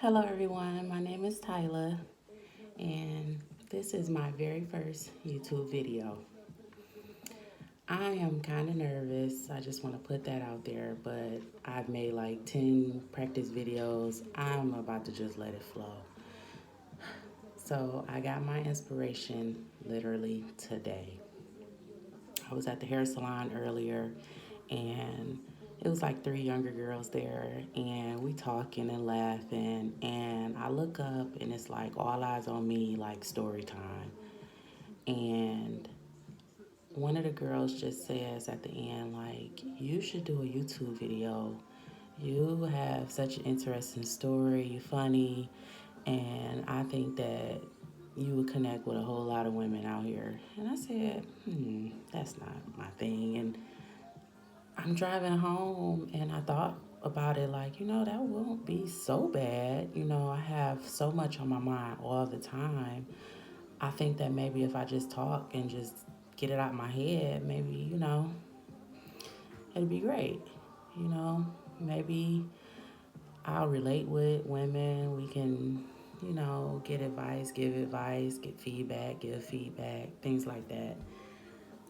Hello, everyone. My name is Tyla, and this is my very first YouTube video. I am kind of nervous. I just want to put that out there, but I've made like 10 practice videos. I'm about to just let it flow. So, I got my inspiration literally today. I was at the hair salon earlier, and it was like three younger girls there, and we talking and laughing, and I look up and it's like all eyes on me, like story time. And one of the girls just says at the end, like, you should do a YouTube video. You have such an interesting story, you're funny, and I think that you would connect with a whole lot of women out here. And I said, that's not my thing. And I'm driving home and I thought about it like, that won't be so bad. I have so much on my mind all the time. I think that maybe if I just talk and just get it out my head, maybe, it'd be great. You know, maybe I'll relate with women. We can, get advice, get feedback, give feedback, things like that.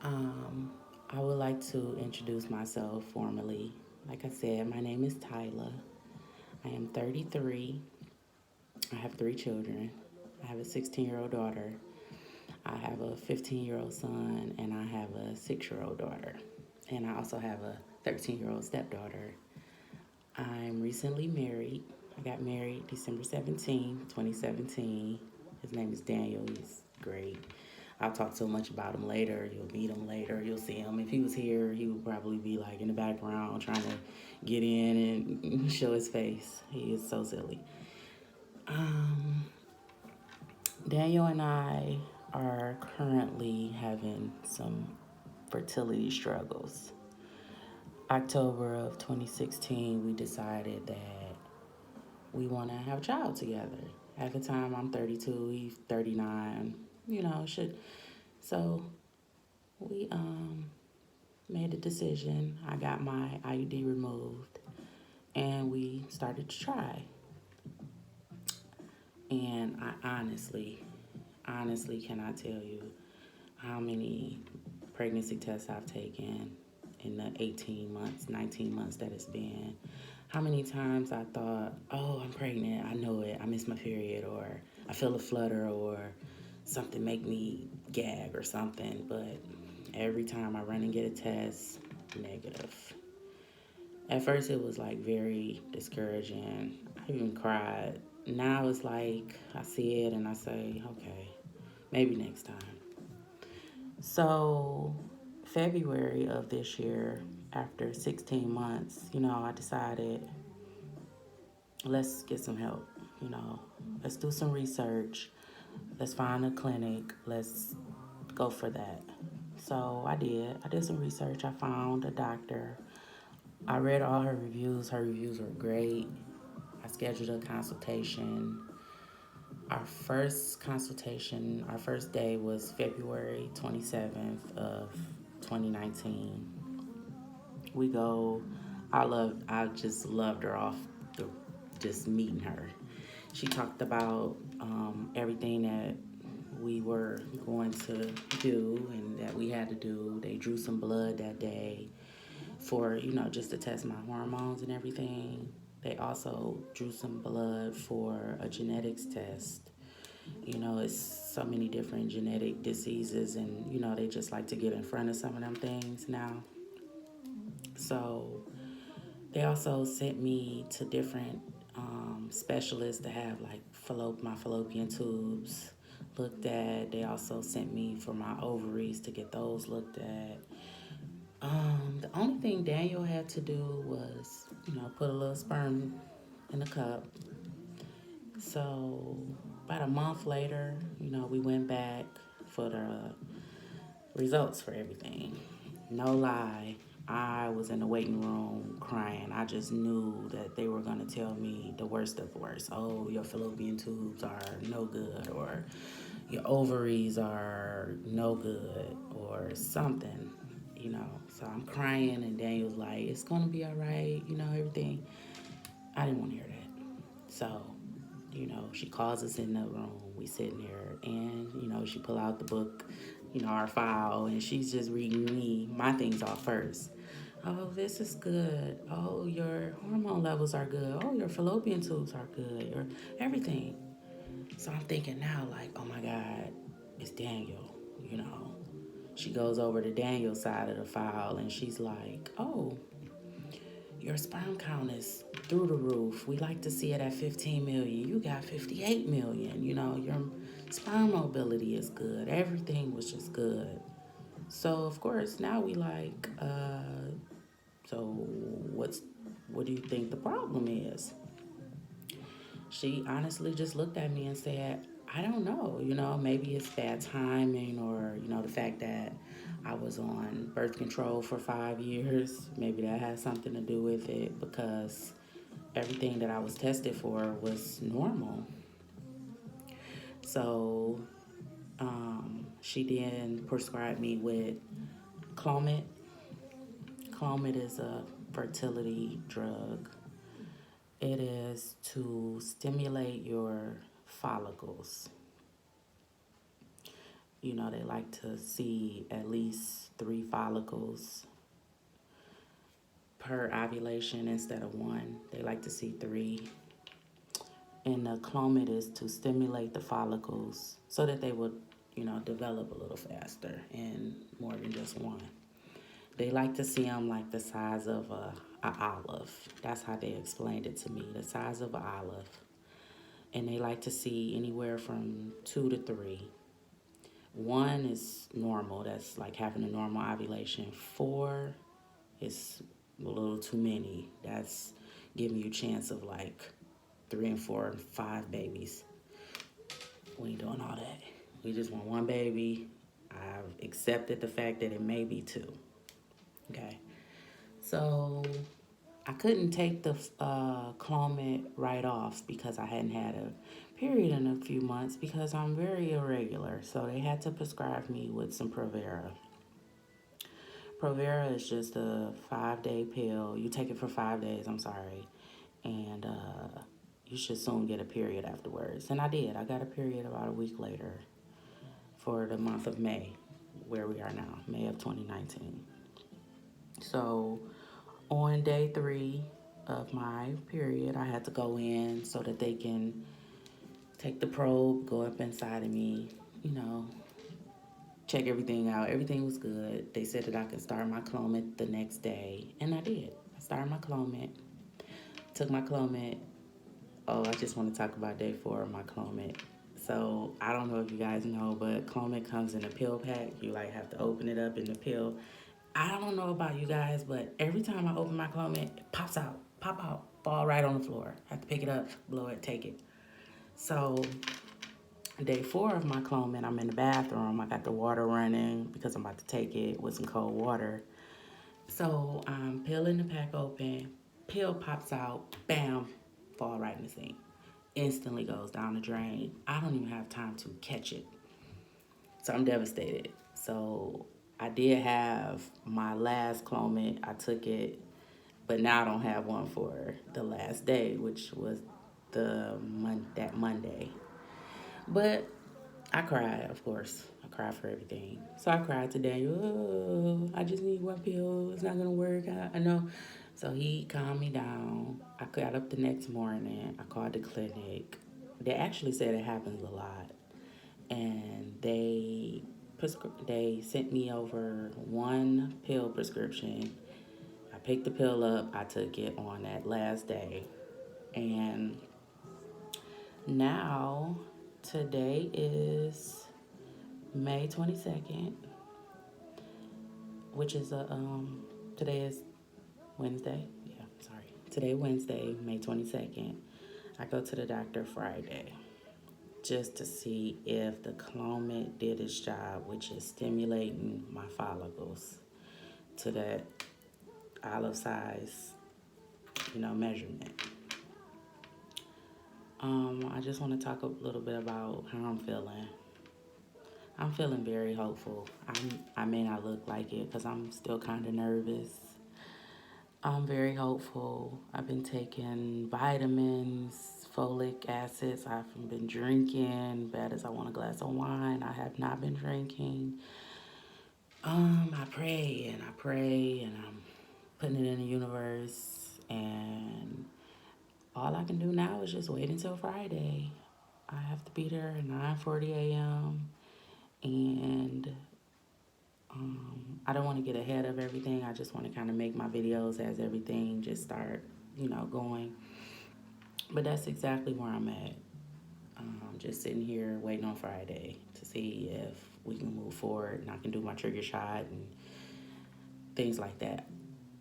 Um, I would like to introduce myself formally. Like I said, my name is Tyla. I am 33. I have three children. I have a 16-year-old daughter. I have a 15-year-old son, and I have a 6-year-old daughter. And I also have a 13-year-old stepdaughter. I'm recently married. I got married December 2017. His name is Daniel. He's great. I'll talk so much about him later. You'll meet him later. You'll see him. If he was here, he would probably be like in the background trying to get in and show his face. He is so silly. Um, Daniel and I are currently having some fertility struggles. October of 2016, we decided that we want to have a child together. At the time, I'm 32, he's 39. Should so we made a decision. I got my IUD removed, and we started to try. And I honestly cannot tell you how many pregnancy tests I've taken in the 18 months, 19 months that it's been. How many times I thought, oh, I'm pregnant, I know it, I missed my period, or I feel a flutter, or something make me gag or something. But every time I run and get a test, negative. At first it was like very discouraging. I even cried. Now it's like I see it and I say, okay, maybe next time. So, February of this year, after 16 months, I decided let's get some help. Let's do some research. Let's find a clinic. Let's go for that. So I did. I did some research. I found a doctor. I read all her reviews. Her reviews were great. I scheduled a consultation. Our first consultation, our first day was February 27th of 2019. We go, I just loved her off the, just meeting her. She talked about everything that we were going to do and that we had to do. They drew some blood that day for, just to test my hormones and everything. They also drew some blood for a genetics test. It's so many different genetic diseases, and, they just like to get in front of some of them things now. So they also sent me to different specialists to have like my fallopian tubes looked at. They also sent me for my ovaries to get those looked at. The only thing Daniel had to do was, put a little sperm in a cup. So about a month later, we went back for the results for everything. No lie, I was in the waiting room crying. I just knew that they were going to tell me the worst of the worst. Oh, your fallopian tubes are no good, or your ovaries are no good, or something, So I'm crying, and Daniel's like, it's going to be all right, everything. I didn't want to hear that. So she calls us in the room. We sitting there, and she pull out the book, our file, and she's just reading me my things off first. Oh, this is good. Oh, your hormone levels are good. Oh, your fallopian tubes are good. Your everything. So I'm thinking now, like, oh my God, it's Daniel. You know, she goes over to Daniel's side of the file, and she's like, oh, your sperm count is through the roof. We like to see it at 15 million. You got 58 million. Your sperm mobility is good. Everything was just good. So of course now we like, so what do you think the problem is? She honestly just looked at me and said, I don't know. Maybe it's bad timing, or the fact that I was on birth control for 5 years. Maybe that has something to do with it, because everything that I was tested for was normal. So she then prescribed me with clomid. Clomid is a fertility drug. It is to stimulate your follicles. They like to see at least 3 follicles per ovulation instead of one. They like to see 3. And the clomid is to stimulate the follicles so that they will, develop a little faster and more than just one. They like to see them like the size of a olive. That's how they explained it to me, the size of an olive. And they like to see anywhere from 2 to 3. 1 is normal, that's like having a normal ovulation. 4 is a little too many. That's giving you a chance of like 3 and 4 and 5 babies. We ain't doing all that. We just want 1 baby. I've accepted the fact that it may be 2. Okay. So I couldn't take the clomid right off because I hadn't had a period in a few months, because I'm very irregular. So they had to prescribe me with some Provera. Provera is just a 5-day pill. You take it for 5 days, I'm sorry. And you should soon get a period afterwards. And I did. I got a period about a week later for the month of May, where we are now, May of 2019. So on day 3 of my period, I had to go in so that they can take the probe, go up inside of me, check everything out. Everything was good. They said that I could start my clomid the next day, and I did. I started my clomid, took my clomid. Oh, I just want to talk about day 4 of my clomid. So I don't know if you guys know, but clomid comes in a pill pack. You like have to open it up in the pill. I don't know about you guys, but every time I open my clomid, it pops out, fall right on the floor. I have to pick it up, blow it, take it. So day 4 of my clomid, I'm in the bathroom. I got the water running because I'm about to take it with some cold water. So I'm peeling the pack open, pill pops out, bam, fall right in the sink. Instantly goes down the drain. I don't even have time to catch it. So I'm devastated. So I did have my last clomid. I took it, but now I don't have one for the last day, which was that Monday. But I cried, of course. I cried for everything. So I cried to Daniel. Oh, I just need 1 pill. It's not gonna work. I know. So he calmed me down. I got up the next morning. I called the clinic. They actually said it happens a lot, and they sent me over 1 pill prescription. I picked the pill up. I took it on that last day, and now today is May 22nd, which is today is Wednesday. Yeah, sorry. Today, Wednesday, May 22nd. I go to the doctor Friday just to see if the clomid did its job, which is stimulating my follicles to that olive size, measurement. I just want to talk a little bit about how I'm feeling. I'm feeling very hopeful. I may not look like it because I'm still kind of nervous. I'm very hopeful. I've been taking vitamins folic acids. I haven't been drinking. Bad as I want a glass of wine, I have not been drinking. I pray and I pray and I'm putting it in the universe, and all I can do now is just wait until Friday. I have to be there at 9:40 a.m. and I don't want to get ahead of everything. I just want to kind of make my videos as everything just start, going. But that's exactly where I'm at. Just sitting here waiting on Friday to see if we can move forward and I can do my trigger shot and things like that.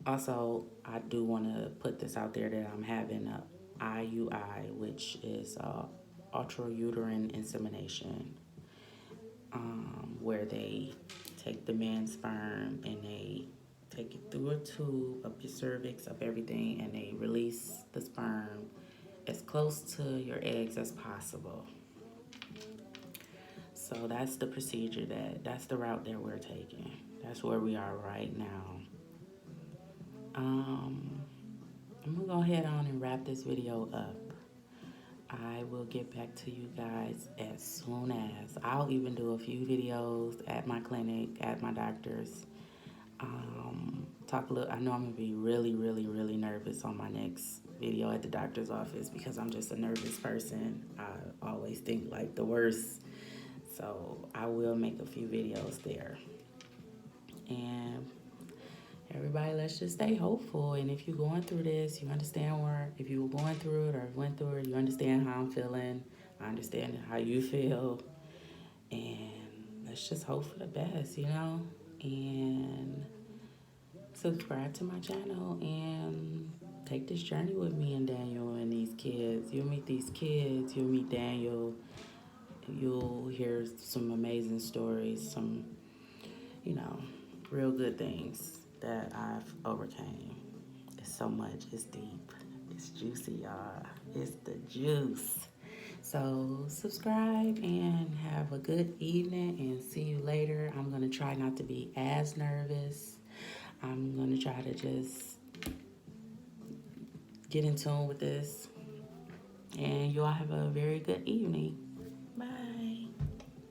Also, I do want to put this out there that I'm having a IUI, which is ultrauterine insemination, where they take the man's sperm and they take it through a tube up your cervix, up everything, and they release the sperm as close to your eggs as possible. So that's the procedure, that's the route that we're taking. That's where we are right now. I'm gonna go ahead on and wrap this video up. I will get back to you guys as soon as. I'll even do a few videos at my clinic, at my doctor's. Talk a little. I know I'm gonna be really, really, really nervous on my next video at the doctor's office because I'm just a nervous person. I always think like the worst. So I will make a few videos there. And everybody, let's just stay hopeful. And if you're going through this, you understand if you were going through it or went through it, you understand how I'm feeling. I understand how you feel. And let's just hope for the best, And subscribe to my channel and take this journey with me and Daniel and these kids. You'll meet these kids, you'll meet Daniel. You'll hear some amazing stories, some, real good things that I've overcame. It's so much. It's deep. It's juicy, y'all. It's the juice. So subscribe and have a good evening and see you later. I'm going to try not to be as nervous. I'm going to try to just get in tune with this. And you all have a very good evening.